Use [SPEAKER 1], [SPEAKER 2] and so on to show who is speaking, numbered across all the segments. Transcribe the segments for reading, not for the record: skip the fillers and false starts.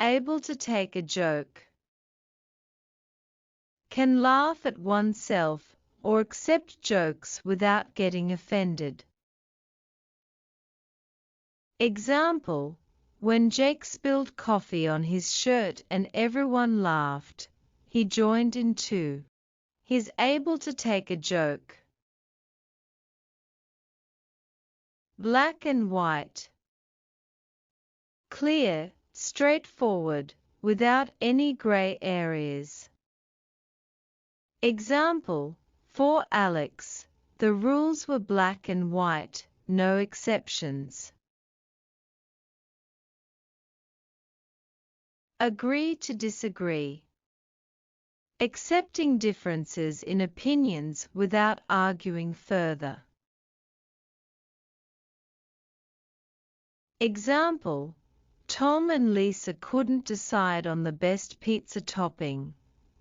[SPEAKER 1] able to take a joke. Can laugh at oneself or accept jokes without getting offended. Example: when Jake spilled coffee on his shirt and everyone laughed, he joined in too. He's able to take a joke. Black and white. Clear, straightforward, without any gray areas. Example: for Alex, the rules were black and white, no exceptions. Agree to disagree. Accepting differences in opinions without arguing further. Example: Tom and Lisa couldn't decide on the best pizza topping,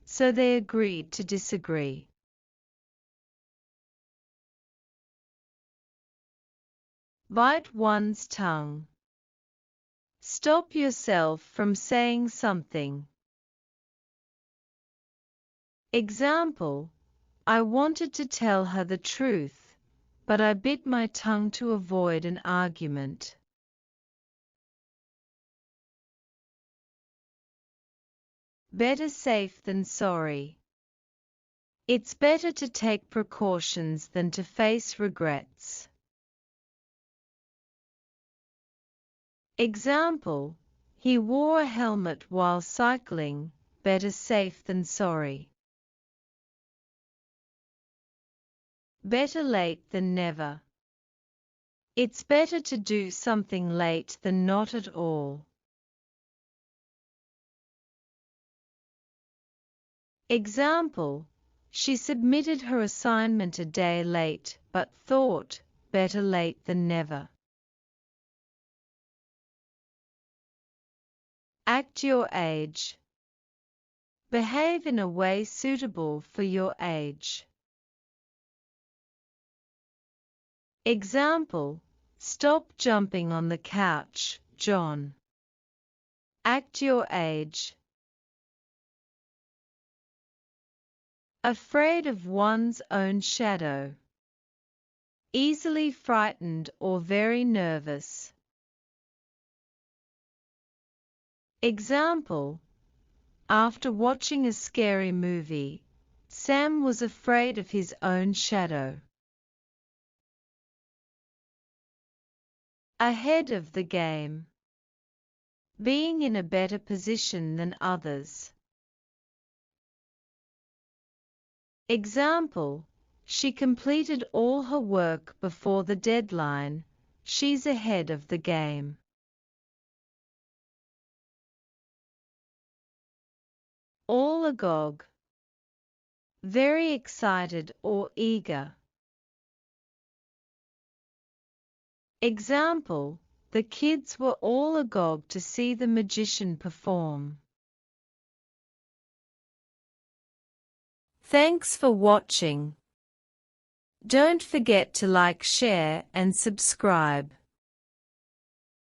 [SPEAKER 1] so they agreed to disagree. Bite one's tongue. Stop yourself from saying something. Example: I wanted to tell her the truth, but I bit my tongue to avoid an argument. Better safe than sorry. It's better to take precautions than to face regrets. Example: he wore a helmet while cycling, better safe than sorry. Better late than never. It's better to do something late than not at all. Example: she submitted her assignment a day late but thought, better late than never. Act your age. Behave in a way suitable for your age. Example: stop jumping on the couch, John. Act your age. Afraid of one's own shadow. Easily frightened or very nervous. Example: after watching a scary movie, Sam was afraid of his own shadow. Ahead of the game. Being in a better position than others. Example: she completed all her work before the deadline, she's ahead of the game. All agog. Very excited or eager. Example: the kids were all agog to see the magician perform. Thanks for watching. Don't forget to like, share, and subscribe.